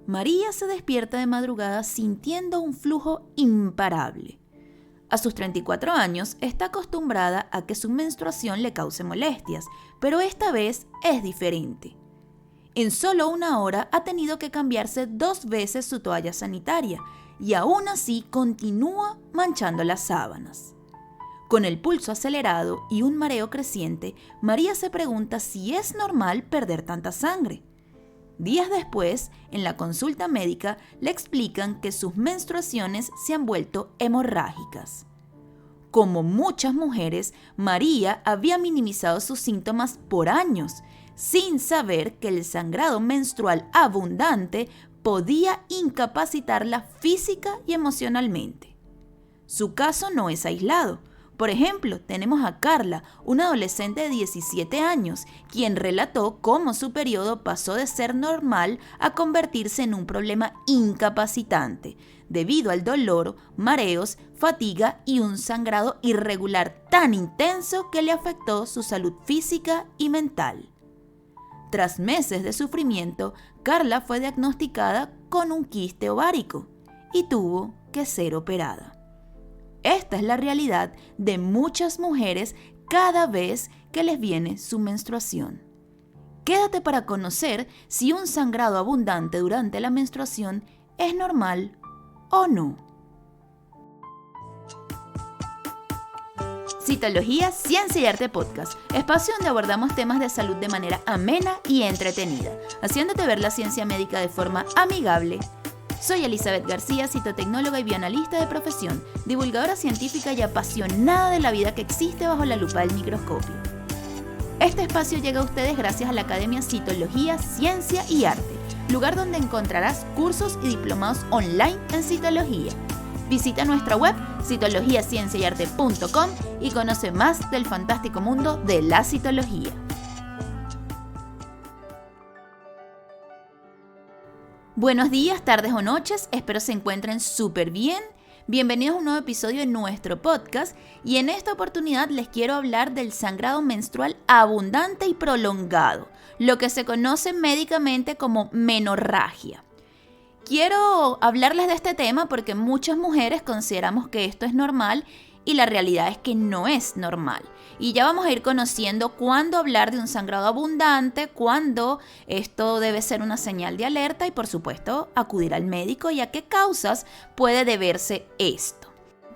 María se despierta de madrugada sintiendo un flujo imparable. A sus 34 años está acostumbrada a que su menstruación le cause molestias, pero esta vez es diferente. En solo una hora ha tenido que cambiarse 2 veces su toalla sanitaria y aún así continúa manchando las sábanas. Con el pulso acelerado y un mareo creciente, María se pregunta si es normal perder tanta sangre. Días después, en la consulta médica, le explican que sus menstruaciones se han vuelto hemorrágicas. Como muchas mujeres, María había minimizado sus síntomas por años, sin saber que el sangrado menstrual abundante podía incapacitarla física y emocionalmente. Su caso no es aislado. Por ejemplo, tenemos a Carla, una adolescente de 17 años, quien relató cómo su periodo pasó de ser normal a convertirse en un problema incapacitante, debido al dolor, mareos, fatiga y un sangrado irregular tan intenso que le afectó su salud física y mental. Tras meses de sufrimiento, Carla fue diagnosticada con un quiste ovárico y tuvo que ser operada. Esta es la realidad de muchas mujeres cada vez que les viene su menstruación. Quédate para conocer si un sangrado abundante durante la menstruación es normal o no. Citología, Ciencia y Arte Podcast, espacio donde abordamos temas de salud de manera amena y entretenida, haciéndote ver la ciencia médica de forma amigable. Soy Elizabeth García, citotecnóloga y bioanalista de profesión, divulgadora científica y apasionada de la vida que existe bajo la lupa del microscopio. Este espacio llega a ustedes gracias a la Academia Citología, Ciencia y Arte, lugar donde encontrarás cursos y diplomados online en citología. Visita nuestra web citologiacienciayarte.com y conoce más del fantástico mundo de la citología. Buenos días, tardes o noches, espero se encuentren súper bien. Bienvenidos a un nuevo episodio de nuestro podcast y en esta oportunidad les quiero hablar del sangrado menstrual abundante y prolongado, lo que se conoce médicamente como menorragia. Quiero hablarles de este tema porque muchas mujeres consideramos que esto es normal y la realidad es que no es normal. Y ya vamos a ir conociendo cuándo hablar de un sangrado abundante, cuándo esto debe ser una señal de alerta y por supuesto acudir al médico y a qué causas puede deberse esto.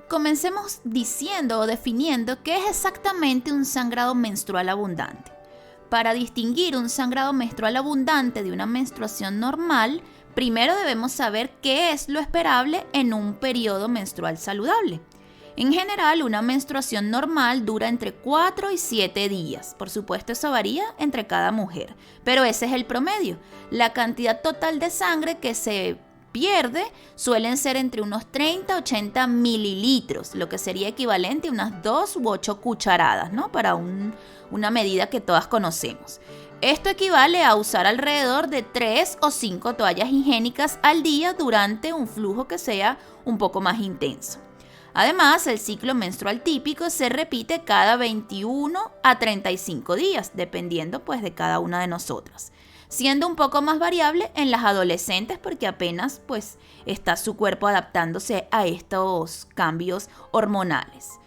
Comencemos diciendo o definiendo qué es exactamente un sangrado menstrual abundante. Para distinguir un sangrado menstrual abundante de una menstruación normal, primero debemos saber qué es lo esperable en un periodo menstrual saludable. En general, una menstruación normal dura entre 4 y 7 días. Por supuesto, eso varía entre cada mujer, pero ese es el promedio. La cantidad total de sangre que se pierde suelen ser entre unos 30 a 80 mililitros, lo que sería equivalente a unas 2 u 8 cucharadas, ¿no? Para una medida que todas conocemos. Esto equivale a usar alrededor de 3 o 5 toallas higiénicas al día durante un flujo que sea un poco más intenso. Además, el ciclo menstrual típico se repite cada 21 a 35 días, dependiendo pues de cada una de nosotras, siendo un poco más variable en las adolescentes porque apenas pues está su cuerpo adaptándose a estos cambios hormonales.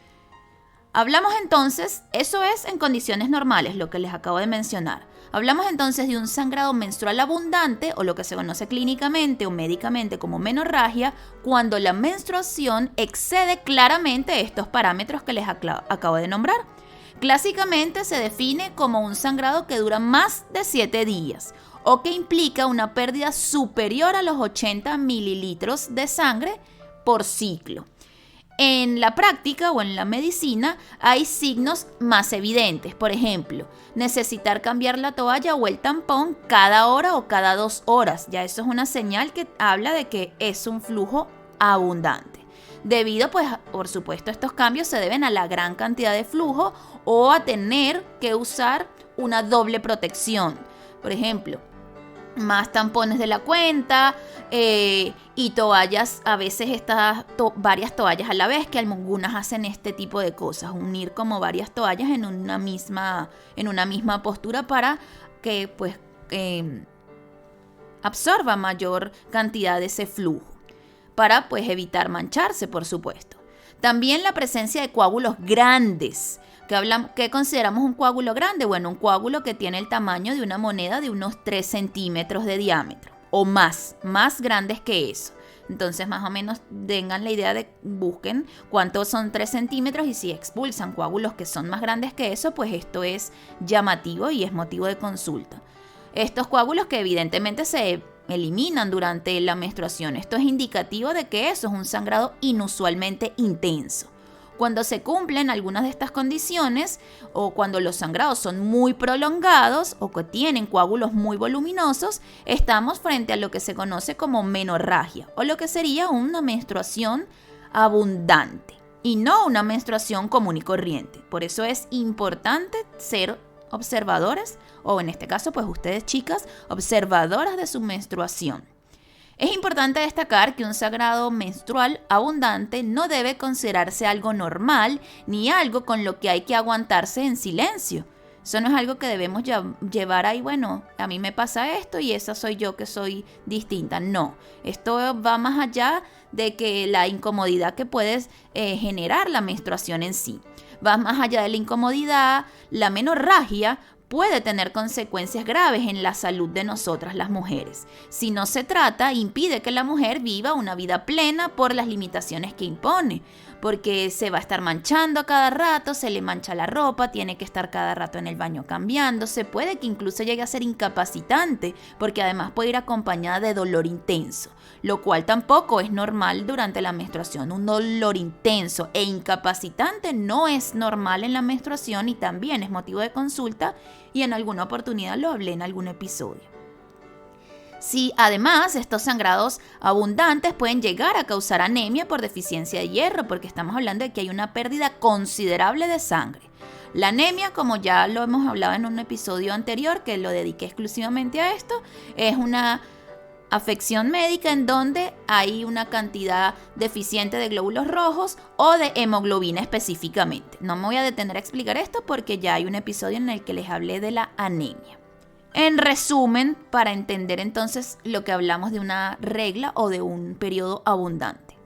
Hablamos entonces, eso es en condiciones normales, lo que les acabo de mencionar. Hablamos entonces de un sangrado menstrual abundante, o lo que se conoce clínicamente o médicamente como menorragia, cuando la menstruación excede claramente estos parámetros que les acabo de nombrar. Clásicamente se define como un sangrado que dura más de 7 días, o que implica una pérdida superior a los 80 mililitros de sangre por ciclo. En la práctica o en la medicina hay signos más evidentes, por ejemplo, necesitar cambiar la toalla o el tampón cada hora o cada 2 horas. Ya eso es una señal que habla de que es un flujo abundante. Debido, pues, por supuesto, estos cambios se deben a la gran cantidad de flujo o a tener que usar una doble protección. Por ejemplo, más tampones de la cuenta y toallas, a veces varias toallas a la vez, que algunas hacen este tipo de cosas, unir como varias toallas en una misma postura para que pues absorba mayor cantidad de ese flujo para pues evitar mancharse, por supuesto. También la presencia de coágulos grandes. ¿Qué consideramos un coágulo grande? Bueno, un coágulo que tiene el tamaño de una moneda de unos 3 centímetros de diámetro o más grandes que eso. Entonces, más o menos tengan la idea busquen cuántos son 3 centímetros y si expulsan coágulos que son más grandes que eso, pues esto es llamativo y es motivo de consulta. Estos coágulos que evidentemente se eliminan durante la menstruación. Esto es indicativo de que eso es un sangrado inusualmente intenso. Cuando se cumplen algunas de estas condiciones o cuando los sangrados son muy prolongados o que tienen coágulos muy voluminosos, estamos frente a lo que se conoce como menorragia o lo que sería una menstruación abundante y no una menstruación común y corriente. Por eso es importante ser observadores, o en este caso pues ustedes chicas, observadoras de su menstruación. Es importante destacar que un sangrado menstrual abundante no debe considerarse algo normal ni algo con lo que hay que aguantarse en silencio. Eso no es algo que debemos llevar ahí, bueno, a mí me pasa esto y esa soy yo que soy distinta. No, esto va más allá de que la incomodidad que puede generar la menstruación en sí. Va más allá de la incomodidad, la menorragia puede tener consecuencias graves en la salud de nosotras las mujeres. Si no se trata, impide que la mujer viva una vida plena por las limitaciones que impone, porque se va a estar manchando a cada rato, se le mancha la ropa, tiene que estar cada rato en el baño cambiándose, puede que incluso llegue a ser incapacitante, porque además puede ir acompañada de dolor intenso, lo cual tampoco es normal durante la menstruación. Un dolor intenso e incapacitante no es normal en la menstruación y también es motivo de consulta y en alguna oportunidad lo hablé en algún episodio. Sí, además, estos sangrados abundantes pueden llegar a causar anemia por deficiencia de hierro, porque estamos hablando de que hay una pérdida considerable de sangre. La anemia, como ya lo hemos hablado en un episodio anterior, que lo dediqué exclusivamente a esto, es una afección médica en donde hay una cantidad deficiente de glóbulos rojos o de hemoglobina específicamente. No me voy a detener a explicar esto porque ya hay un episodio en el que les hablé de la anemia. En resumen, para entender entonces lo que hablamos de una regla o de un periodo abundante.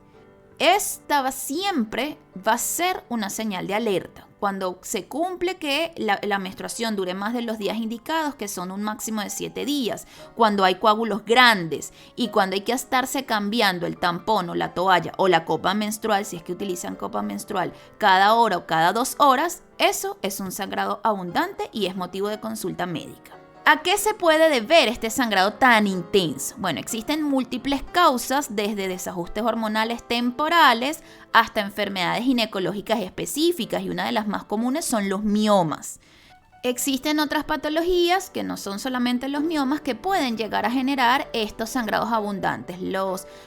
Esta siempre va a ser una señal de alerta. Cuando se cumple que la menstruación dure más de los días indicados, que son un máximo de 7 días, cuando hay coágulos grandes y cuando hay que estarse cambiando el tampón o la toalla o la copa menstrual, si es que utilizan copa menstrual, cada hora o cada 2 horas, eso es un sangrado abundante y es motivo de consulta médica. ¿A qué se puede deber este sangrado tan intenso? Bueno, existen múltiples causas, desde desajustes hormonales temporales hasta enfermedades ginecológicas específicas, y una de las más comunes son los miomas. Existen otras patologías que no son solamente los miomas que pueden llegar a generar estos sangrados abundantes.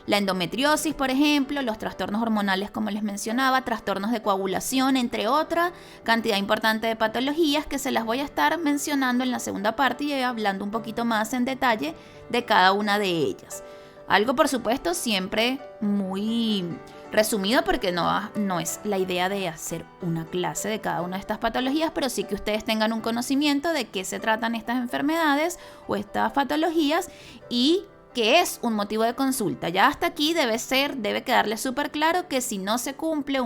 La endometriosis, por ejemplo, los trastornos hormonales, como les mencionaba, trastornos de coagulación, entre otras, cantidad importante de patologías que se las voy a estar mencionando en la segunda parte y hablando un poquito más en detalle de cada una de ellas. Algo, por supuesto, siempre muy resumido porque no es la idea de hacer una clase de cada una de estas patologías, pero sí que ustedes tengan un conocimiento de qué se tratan estas enfermedades o estas patologías y que es un motivo de consulta. Ya hasta aquí debe quedarle súper claro que si no se cumple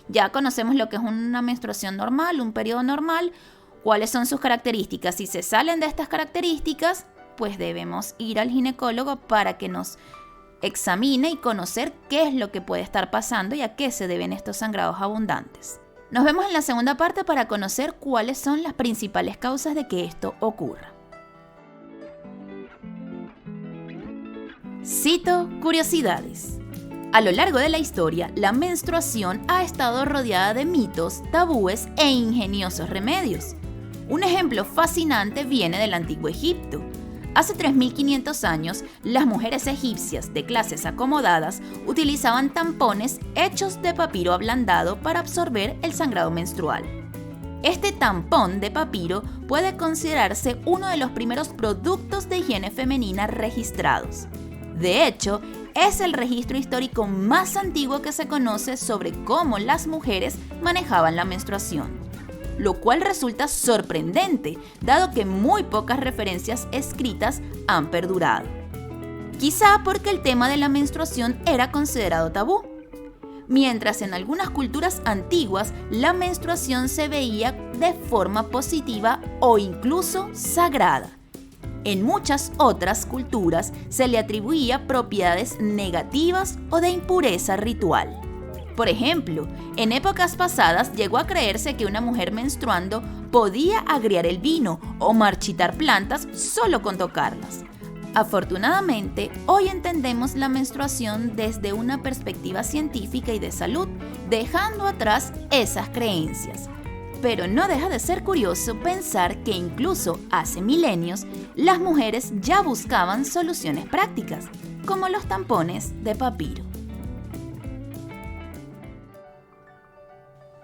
ya conocemos lo que es una menstruación normal, un periodo normal, cuáles son sus características. Si se salen de estas características, pues debemos ir al ginecólogo para que nos examine y conocer qué es lo que puede estar pasando y a qué se deben estos sangrados abundantes. Nos vemos en la segunda parte para conocer cuáles son las principales causas de que esto ocurra. Cito curiosidades. A lo largo de la historia, la menstruación ha estado rodeada de mitos, tabúes e ingeniosos remedios. Un ejemplo fascinante viene del antiguo Egipto. Hace 3.500 años, las mujeres egipcias de clases acomodadas utilizaban tampones hechos de papiro ablandado para absorber el sangrado menstrual. Este tampón de papiro puede considerarse uno de los primeros productos de higiene femenina registrados. De hecho, es el registro histórico más antiguo que se conoce sobre cómo las mujeres manejaban la menstruación, lo cual resulta sorprendente, dado que muy pocas referencias escritas han perdurado. quizá porque el tema de la menstruación era considerado tabú. Mientras en algunas culturas antiguas la menstruación se veía de forma positiva o incluso sagrada. En muchas otras culturas se le atribuía propiedades negativas o de impureza ritual. Por ejemplo, en épocas pasadas llegó a creerse que una mujer menstruando podía agriar el vino o marchitar plantas solo con tocarlas. Afortunadamente, hoy entendemos la menstruación desde una perspectiva científica y de salud, dejando atrás esas creencias. Pero no deja de ser curioso pensar que incluso hace milenios, las mujeres ya buscaban soluciones prácticas, como los tampones de papiro.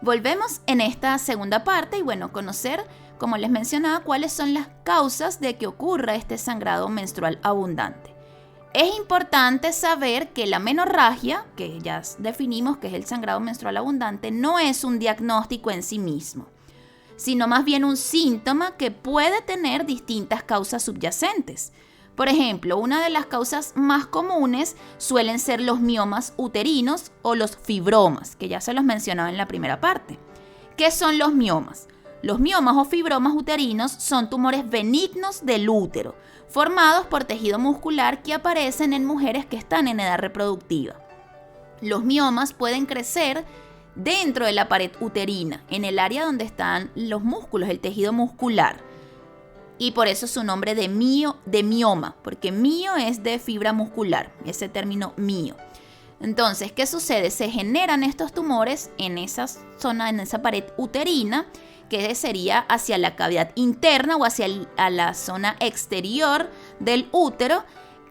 Volvemos en esta segunda parte y conocer, como les mencionaba, cuáles son las causas de que ocurra este sangrado menstrual abundante. Es importante saber que la menorragia, que ya definimos que es el sangrado menstrual abundante, no es un diagnóstico en sí mismo, sino más bien un síntoma que puede tener distintas causas subyacentes. Por ejemplo, una de las causas más comunes suelen ser los miomas uterinos o los fibromas, que ya se los mencionaba en la primera parte. ¿Qué son los miomas? Los miomas o fibromas uterinos son tumores benignos del útero, formados por tejido muscular que aparecen en mujeres que están en edad reproductiva. Los miomas pueden crecer dentro de la pared uterina, en el área donde están los músculos, el tejido muscular. Y por eso su nombre de mioma, porque mio es de fibra muscular, ese término mio. Entonces, ¿qué sucede? Se generan estos tumores en esa zona, en esa pared uterina, que sería hacia la cavidad interna o hacia la zona exterior del útero,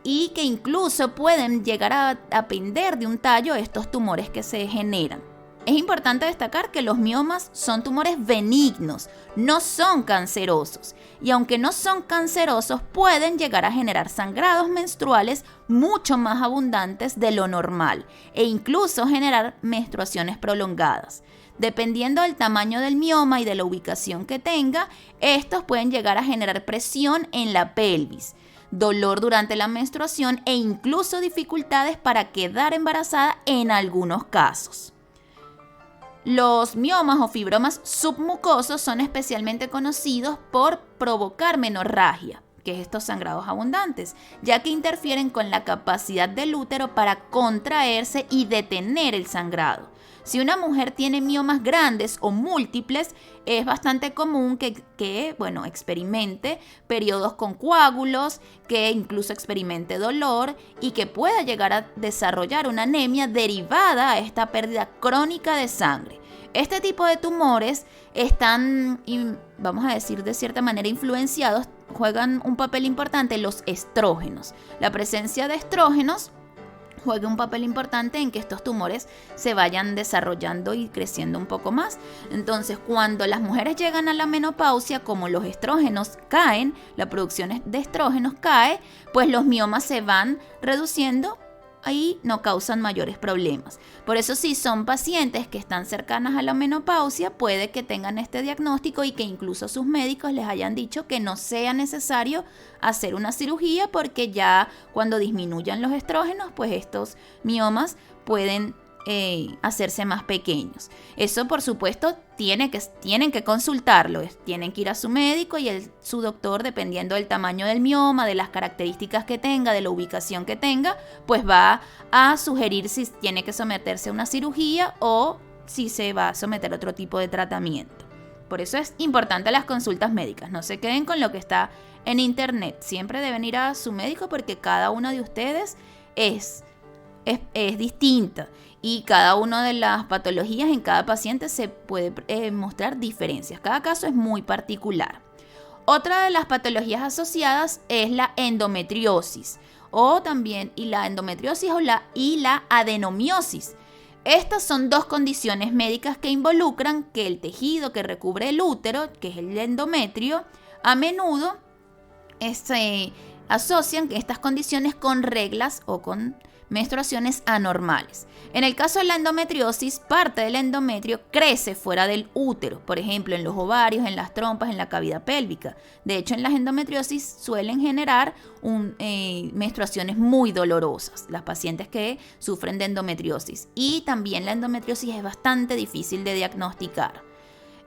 y que incluso pueden llegar a pender de un tallo estos tumores que se generan. Es importante destacar que los miomas son tumores benignos, no son cancerosos, y aunque no son cancerosos, pueden llegar a generar sangrados menstruales mucho más abundantes de lo normal e incluso generar menstruaciones prolongadas. Dependiendo del tamaño del mioma y de la ubicación que tenga, estos pueden llegar a generar presión en la pelvis, dolor durante la menstruación e incluso dificultades para quedar embarazada en algunos casos. Los miomas o fibromas submucosos son especialmente conocidos por provocar menorragia, que es estos sangrados abundantes, ya que interfieren con la capacidad del útero para contraerse y detener el sangrado. Si una mujer tiene miomas grandes o múltiples, es bastante común que experimente periodos con coágulos, que incluso experimente dolor y que pueda llegar a desarrollar una anemia derivada a esta pérdida crónica de sangre. Este tipo de tumores están, vamos a decir de cierta manera, influenciados, juegan un papel importante los estrógenos. La presencia de estrógenos juega un papel importante en que estos tumores se vayan desarrollando y creciendo un poco más. Entonces, cuando las mujeres llegan a la menopausia, como los estrógenos caen, la producción de estrógenos cae, pues los miomas se van reduciendo y no causan mayores problemas. Por eso, si son pacientes que están cercanas a la menopausia, puede que tengan este diagnóstico y que incluso sus médicos les hayan dicho que no sea necesario hacer una cirugía, porque ya cuando disminuyan los estrógenos, pues estos miomas pueden hacerse más pequeños. Eso, por supuesto, tienen que consultarlo, tienen que ir a su médico y su doctor, dependiendo del tamaño del mioma, de las características que tenga, de la ubicación que tenga, pues va a sugerir si tiene que someterse a una cirugía o si se va a someter a otro tipo de tratamiento. Por eso es importante las consultas médicas. No se queden con lo que está en internet. Siempre deben ir a su médico, porque cada uno de ustedes es distinta. Y cada una de las patologías en cada paciente se puede mostrar diferencias. Cada caso es muy particular. Otra de las patologías asociadas es la endometriosis, la adenomiosis. Estas son dos condiciones médicas que involucran que el tejido que recubre el útero, que es el endometrio, a menudo se asocian estas condiciones con reglas o con menstruaciones anormales. En el caso de la endometriosis, parte del endometrio crece fuera del útero, por ejemplo, en los ovarios, en las trompas, en la cavidad pélvica. De hecho, en las endometriosis suelen generar menstruaciones muy dolorosas, las pacientes que sufren de endometriosis. Y también la endometriosis es bastante difícil de diagnosticar.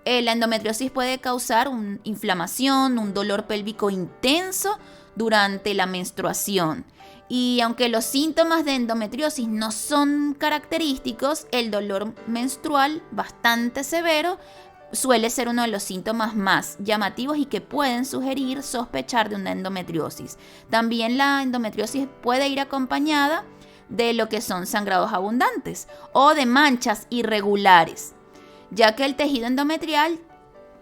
La endometriosis puede causar una inflamación, un dolor pélvico intenso durante la menstruación. Y aunque los síntomas de endometriosis no son característicos, el dolor menstrual bastante severo suele ser uno de los síntomas más llamativos y que pueden sugerir sospechar de una endometriosis. También la endometriosis puede ir acompañada de lo que son sangrados abundantes o de manchas irregulares, ya que el tejido endometrial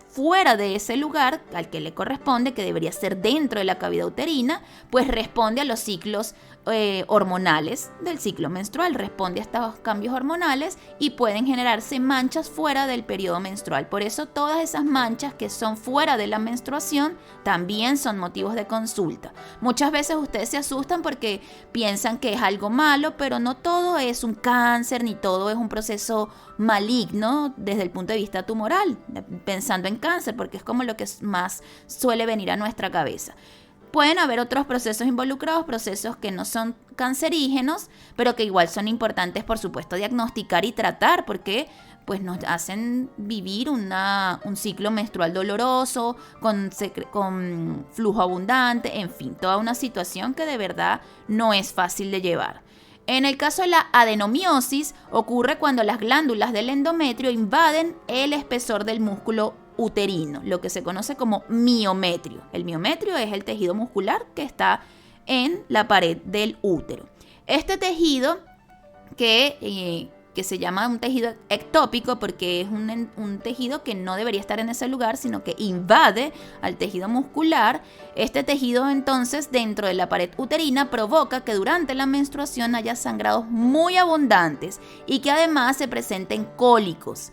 fuera de ese lugar al que le corresponde, que debería ser dentro de la cavidad uterina, pues responde a los ciclos hormonales del ciclo menstrual, responde a estos cambios hormonales y pueden generarse manchas fuera del periodo menstrual. Por eso todas esas manchas que son fuera de la menstruación también son motivos de consulta. Muchas veces ustedes se asustan porque piensan que es algo malo, pero no todo es un cáncer ni todo es un proceso maligno desde el punto de vista tumoral, pensando en cáncer, porque es como lo que más suele venir a nuestra cabeza. Pueden haber otros procesos involucrados, procesos que no son cancerígenos, pero que igual son importantes, por supuesto, diagnosticar y tratar, porque pues nos hacen vivir un ciclo menstrual doloroso, con flujo abundante, en fin, toda una situación que de verdad no es fácil de llevar. En el caso de la adenomiosis, ocurre cuando las glándulas del endometrio invaden el espesor del músculo uterino, lo que se conoce como miometrio. El miometrio es el tejido muscular que está en la pared del útero. Este tejido que se llama un tejido ectópico porque es un tejido que no debería estar en ese lugar, sino que invade al tejido muscular. Este tejido entonces dentro de la pared uterina provoca que durante la menstruación haya sangrados muy abundantes y que además se presenten cólicos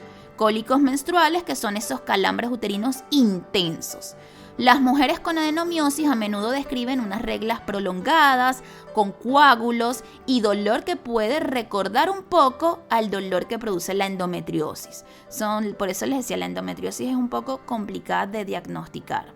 menstruales, que son esos calambres uterinos intensos. Las mujeres con adenomiosis a menudo describen unas reglas prolongadas, con coágulos y dolor que puede recordar un poco al dolor que produce la endometriosis. Por eso les decía, la endometriosis es un poco complicada de diagnosticar.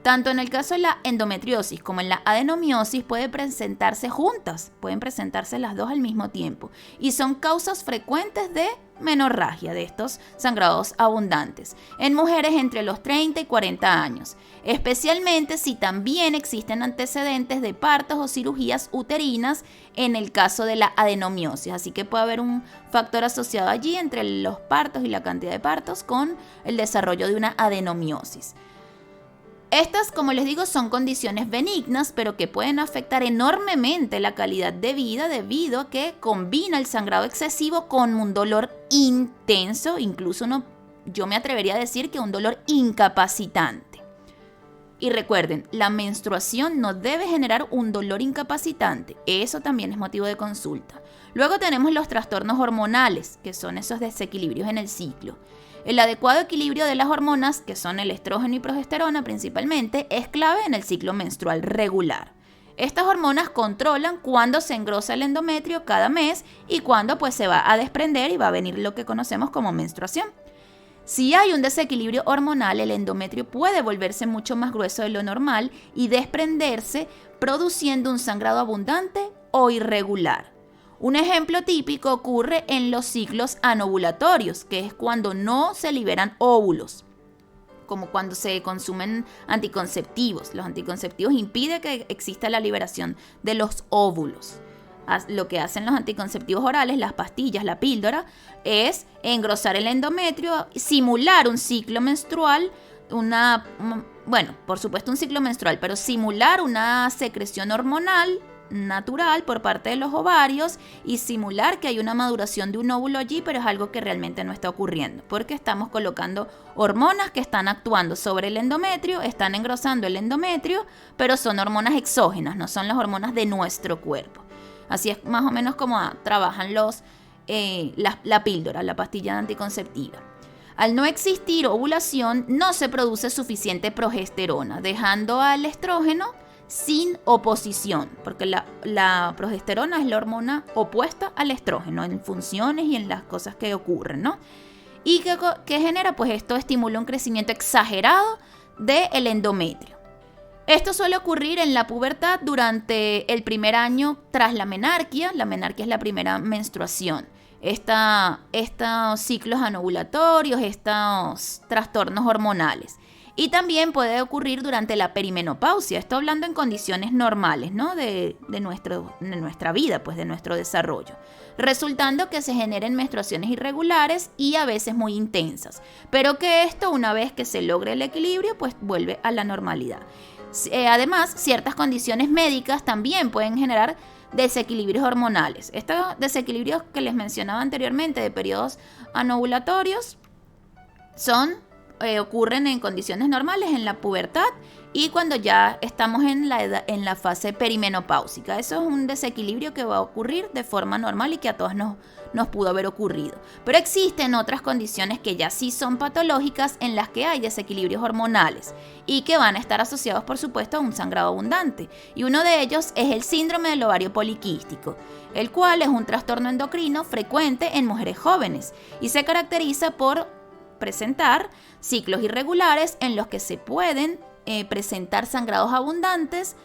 Tanto en el caso de la endometriosis como en la adenomiosis pueden presentarse juntas, pueden presentarse las dos al mismo tiempo y son causas frecuentes de menorragia, de estos sangrados abundantes, en mujeres entre los 30 y 40 años, especialmente si también existen antecedentes de partos o cirugías uterinas en el caso de la adenomiosis. Así que puede haber un factor asociado allí entre los partos y la cantidad de partos con el desarrollo de una adenomiosis. Estas, como les digo, son condiciones benignas, pero que pueden afectar enormemente la calidad de vida debido a que combina el sangrado excesivo con un dolor intenso, incluso yo me atrevería a decir que un dolor incapacitante. Y recuerden, la menstruación no debe generar un dolor incapacitante, eso también es motivo de consulta. Luego tenemos los trastornos hormonales, que son esos desequilibrios en el ciclo. El adecuado equilibrio de las hormonas, que son el estrógeno y progesterona principalmente, es clave en el ciclo menstrual regular. Estas hormonas controlan cuándo se engrosa el endometrio cada mes y cuándo pues se va a desprender y va a venir lo que conocemos como menstruación. Si hay un desequilibrio hormonal, el endometrio puede volverse mucho más grueso de lo normal y desprenderse, produciendo un sangrado abundante o irregular. Un ejemplo típico ocurre en los ciclos anovulatorios, que es cuando no se liberan óvulos, como cuando se consumen anticonceptivos. Los anticonceptivos impiden que exista la liberación de los óvulos. Lo que hacen los anticonceptivos orales, las pastillas, la píldora, es engrosar el endometrio, simular un ciclo menstrual, por supuesto un ciclo menstrual, pero simular una secreción hormonal natural por parte de los ovarios y simular que hay una maduración de un óvulo allí, pero es algo que realmente no está ocurriendo, porque estamos colocando hormonas que están actuando sobre el endometrio, están engrosando el endometrio, pero son hormonas exógenas, no son las hormonas de nuestro cuerpo. Así es más o menos como trabajan la píldora, la pastilla anticonceptiva. Al no existir ovulación, no se produce suficiente progesterona, dejando al estrógeno sin oposición, porque la progesterona es la hormona opuesta al estrógeno en funciones y en las cosas que ocurren, ¿no? ¿Y qué genera? Pues esto estimula un crecimiento exagerado del endometrio. Esto suele ocurrir en la pubertad durante el primer año tras la menarquia. La menarquia es la primera menstruación. Estos ciclos anovulatorios, estos trastornos hormonales. Y también puede ocurrir durante la perimenopausia. Esto hablando en condiciones normales, ¿no? de nuestra vida, pues de nuestro desarrollo. Resultando que se generen menstruaciones irregulares y a veces muy intensas. Pero que esto, una vez que se logre el equilibrio, pues vuelve a la normalidad. Además, ciertas condiciones médicas también pueden generar desequilibrios hormonales. Estos desequilibrios que les mencionaba anteriormente de periodos anovulatorios ocurren en condiciones normales en la pubertad y cuando ya estamos en la fase perimenopáusica. Eso es un desequilibrio que va a ocurrir de forma normal y que a todas nos pudo haber ocurrido. Pero existen otras condiciones que ya sí son patológicas en las que hay desequilibrios hormonales y que van a estar asociados, por supuesto, a un sangrado abundante. Y uno de ellos es el síndrome del ovario poliquístico, el cual es un trastorno endocrino frecuente en mujeres jóvenes y se caracteriza por presentar ciclos irregulares en los que se pueden presentar sangrados abundantes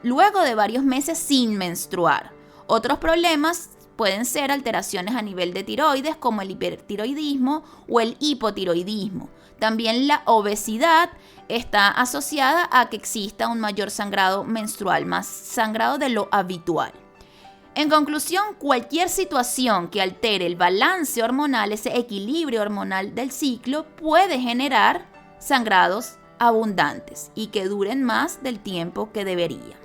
luego de varios meses sin menstruar. Otros problemas pueden ser alteraciones a nivel de tiroides como el hipertiroidismo o el hipotiroidismo. También la obesidad está asociada a que exista un mayor sangrado menstrual, más sangrado de lo habitual. En conclusión, cualquier situación que altere el balance hormonal, ese equilibrio hormonal del ciclo, puede generar sangrados abundantes y que duren más del tiempo que deberían.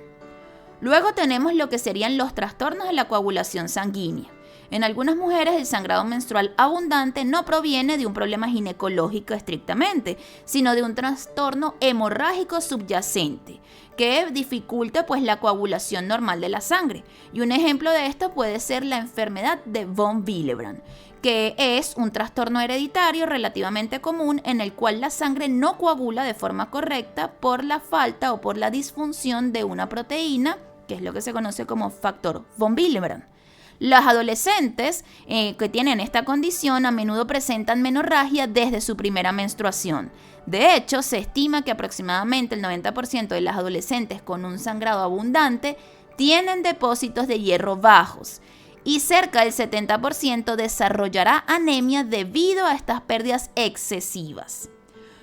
Luego tenemos lo que serían los trastornos de la coagulación sanguínea. En algunas mujeres el sangrado menstrual abundante no proviene de un problema ginecológico estrictamente, sino de un trastorno hemorrágico subyacente que dificulta pues la coagulación normal de la sangre. Y un ejemplo de esto puede ser la enfermedad de von Willebrand, que es un trastorno hereditario relativamente común en el cual la sangre no coagula de forma correcta por la falta o por la disfunción de una proteína, que es lo que se conoce como factor von Willebrand. Las adolescentes que tienen esta condición a menudo presentan menorragia desde su primera menstruación. De hecho, se estima que aproximadamente el 90% de las adolescentes con un sangrado abundante tienen depósitos de hierro bajos y cerca del 70% desarrollará anemia debido a estas pérdidas excesivas.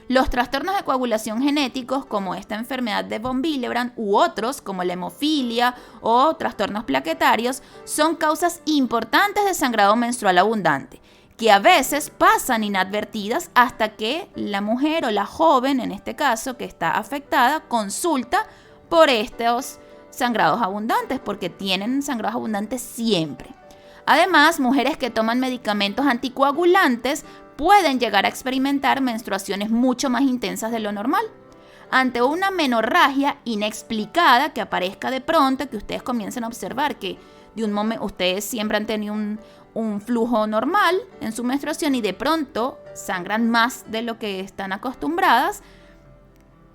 Los trastornos de coagulación genéticos como esta enfermedad de von Willebrand u otros como la hemofilia o trastornos plaquetarios son causas importantes de sangrado menstrual abundante que a veces pasan inadvertidas hasta que la mujer o la joven, en este caso, que está afectada, consulta por estos sangrados abundantes porque tienen sangrados abundantes siempre. Además, mujeres que toman medicamentos anticoagulantes pueden llegar a experimentar menstruaciones mucho más intensas de lo normal. Ante una menorragia inexplicada que aparezca de pronto, que ustedes comiencen a observar que de un momento ustedes siempre han tenido un flujo normal en su menstruación y de pronto sangran más de lo que están acostumbradas,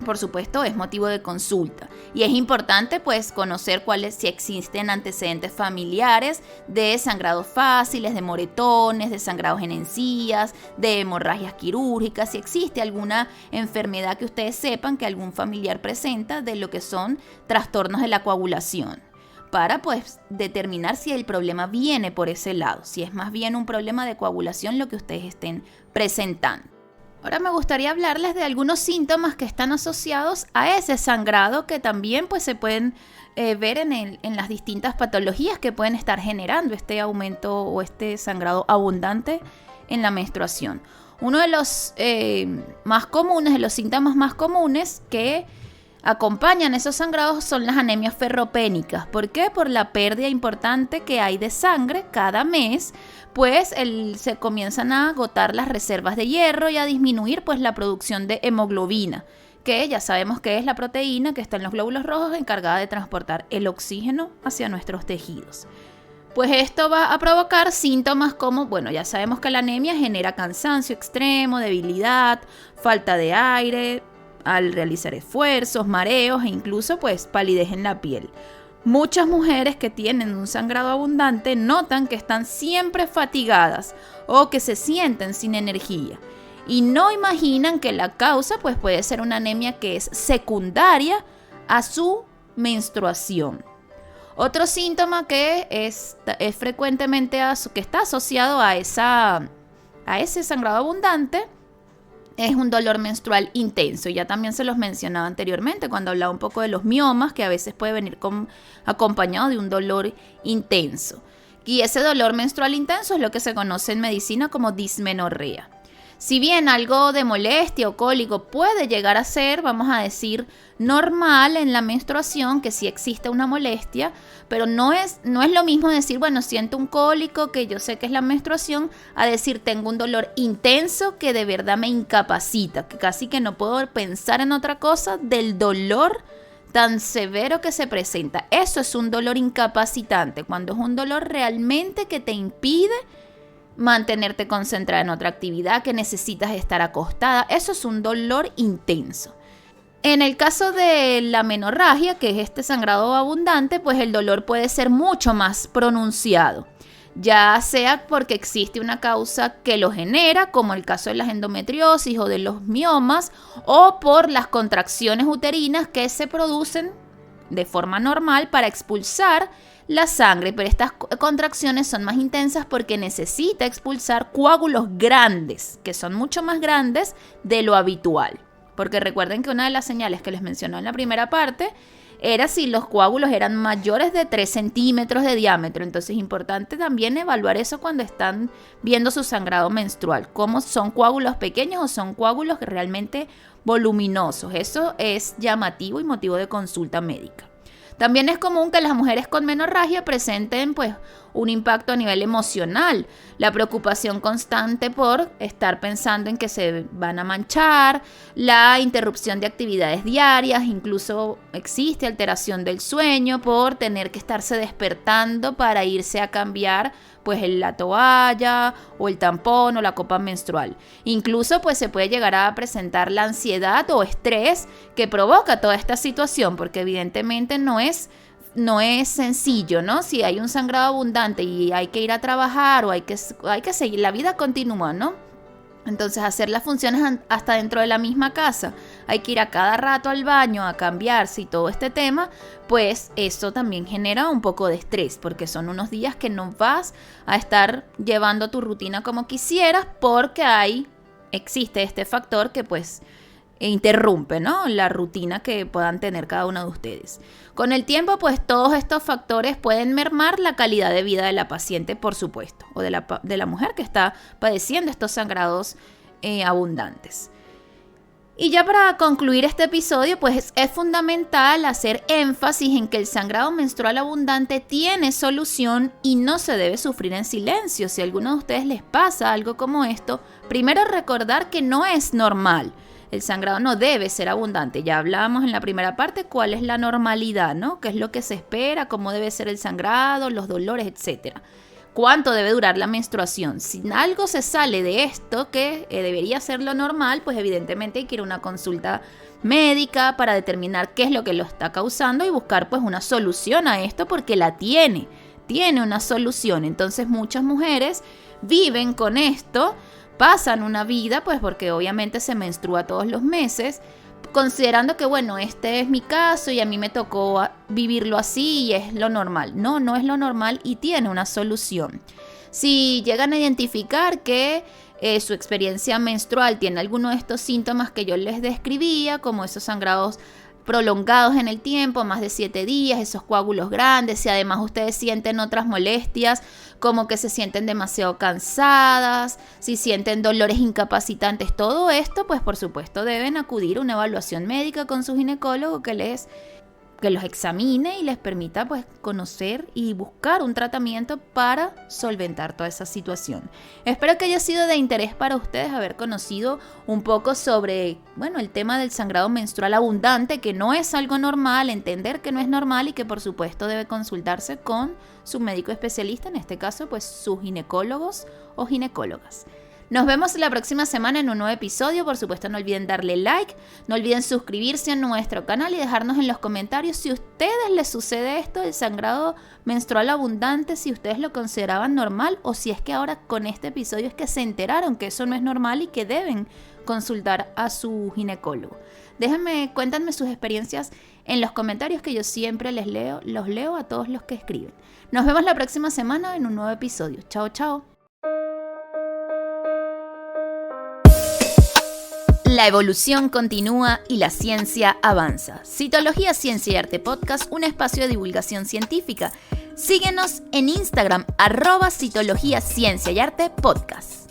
por supuesto es motivo de consulta y es importante pues conocer si existen antecedentes familiares de sangrados fáciles, de moretones, de sangrados en encías, de hemorragias quirúrgicas, si existe alguna enfermedad que ustedes sepan que algún familiar presenta de lo que son trastornos de la coagulación, para pues determinar si el problema viene por ese lado, si es más bien un problema de coagulación lo que ustedes estén presentando. Ahora me gustaría hablarles de algunos síntomas que están asociados a ese sangrado que también pues, se pueden ver en las distintas patologías que pueden estar generando este aumento o este sangrado abundante en la menstruación. Uno de los más comunes, de los síntomas más comunes que acompañan esos sangrados son las anemias ferropénicas. ¿Por qué? Por la pérdida importante que hay de sangre cada mes, pues se comienzan a agotar las reservas de hierro y a disminuir pues la producción de hemoglobina, que ya sabemos que es la proteína que está en los glóbulos rojos encargada de transportar el oxígeno hacia nuestros tejidos. Pues esto va a provocar síntomas como, ya sabemos que la anemia genera cansancio extremo, debilidad, falta de aire, al realizar esfuerzos, mareos e incluso pues palidez en la piel. Muchas mujeres que tienen un sangrado abundante notan que están siempre fatigadas o que se sienten sin energía y no imaginan que la causa pues puede ser una anemia que es secundaria a su menstruación. Otro síntoma que es frecuentemente que está asociado a ese sangrado abundante es un dolor menstrual intenso. Ya también se los mencionaba anteriormente cuando hablaba un poco de los miomas, que a veces puede venir acompañado de un dolor intenso. Y ese dolor menstrual intenso es lo que se conoce en medicina como dismenorrea. Si bien algo de molestia o cólico puede llegar a ser, vamos a decir, normal en la menstruación, que sí existe una molestia, pero no es lo mismo decir, bueno, siento un cólico, que yo sé que es la menstruación, a decir, tengo un dolor intenso que de verdad me incapacita, que casi que no puedo pensar en otra cosa del dolor tan severo que se presenta. Eso es un dolor incapacitante, cuando es un dolor realmente que te impide mantenerte concentrada en otra actividad, que necesitas estar acostada. Eso es un dolor intenso. En el caso de la menorragia, que es este sangrado abundante, pues el dolor puede ser mucho más pronunciado, ya sea porque existe una causa que lo genera, como el caso de las endometriosis o de los miomas, o por las contracciones uterinas que se producen de forma normal para expulsar la sangre, pero estas contracciones son más intensas porque necesita expulsar coágulos grandes, que son mucho más grandes de lo habitual. Porque recuerden que una de las señales que les mencionó en la primera parte era si los coágulos eran mayores de 3 centímetros de diámetro. Entonces es importante también evaluar eso cuando están viendo su sangrado menstrual. ¿Cómo son coágulos pequeños o son coágulos realmente voluminosos? Eso es llamativo y motivo de consulta médica. También es común que las mujeres con menorragia presenten pues un impacto a nivel emocional, la preocupación constante por estar pensando en que se van a manchar, la interrupción de actividades diarias, incluso existe alteración del sueño por tener que estarse despertando para irse a cambiar pues la toalla o el tampón o la copa menstrual. Incluso pues se puede llegar a presentar la ansiedad o estrés que provoca toda esta situación, porque evidentemente no es sencillo, ¿no? Si hay un sangrado abundante y hay que ir a trabajar o hay que seguir, la vida continúa, ¿no? Entonces hacer las funciones hasta dentro de la misma casa, hay que ir a cada rato al baño a cambiarse y todo este tema, pues eso también genera un poco de estrés, porque son unos días que no vas a estar llevando tu rutina como quisieras, porque existe este factor que pues interrumpe, ¿no?, la rutina que puedan tener cada uno de ustedes. Con el tiempo, pues todos estos factores pueden mermar la calidad de vida de la paciente, por supuesto, o de la mujer que está padeciendo estos sangrados abundantes. Y ya para concluir este episodio, pues es fundamental hacer énfasis en que el sangrado menstrual abundante tiene solución y no se debe sufrir en silencio. Si a alguno de ustedes les pasa algo como esto, primero recordar que no es normal. El sangrado no debe ser abundante. Ya hablábamos en la primera parte cuál es la normalidad, ¿no? Qué es lo que se espera, cómo debe ser el sangrado, los dolores, etc. ¿Cuánto debe durar la menstruación? Si algo se sale de esto, que debería ser lo normal, pues evidentemente hay que ir a una consulta médica para determinar qué es lo que lo está causando y buscar pues una solución a esto, porque la tiene una solución. Entonces muchas mujeres viven con esto, pasan una vida, pues porque obviamente se menstrua todos los meses, considerando que bueno, este es mi caso y a mí me tocó vivirlo así y es lo normal. No, no es lo normal y tiene una solución. Si llegan a identificar que su experiencia menstrual tiene alguno de estos síntomas que yo les describía, como esos sangrados prolongados en el tiempo, más de 7 días, esos coágulos grandes, si además ustedes sienten otras molestias, como que se sienten demasiado cansadas, si sienten dolores incapacitantes, todo esto, pues por supuesto deben acudir a una evaluación médica con su ginecólogo que los examine y les permita pues conocer y buscar un tratamiento para solventar toda esa situación. Espero que haya sido de interés para ustedes haber conocido un poco sobre, bueno, el tema del sangrado menstrual abundante, que no es algo normal, entender que no es normal y que por supuesto debe consultarse con su médico especialista, en este caso pues sus ginecólogos o ginecólogas. Nos vemos la próxima semana en un nuevo episodio. Por supuesto, no olviden darle like, no olviden suscribirse a nuestro canal y dejarnos en los comentarios si a ustedes les sucede esto del sangrado menstrual abundante, si ustedes lo consideraban normal o si es que ahora con este episodio es que se enteraron que eso no es normal y que deben consultar a su ginecólogo. Cuéntenme sus experiencias en los comentarios que yo siempre los leo a todos los que escriben. Nos vemos la próxima semana en un nuevo episodio. Chao, chao. La evolución continúa y la ciencia avanza. Citología, Ciencia y Arte Podcast, un espacio de divulgación científica. Síguenos en Instagram, @Citología, Ciencia y Arte Podcast.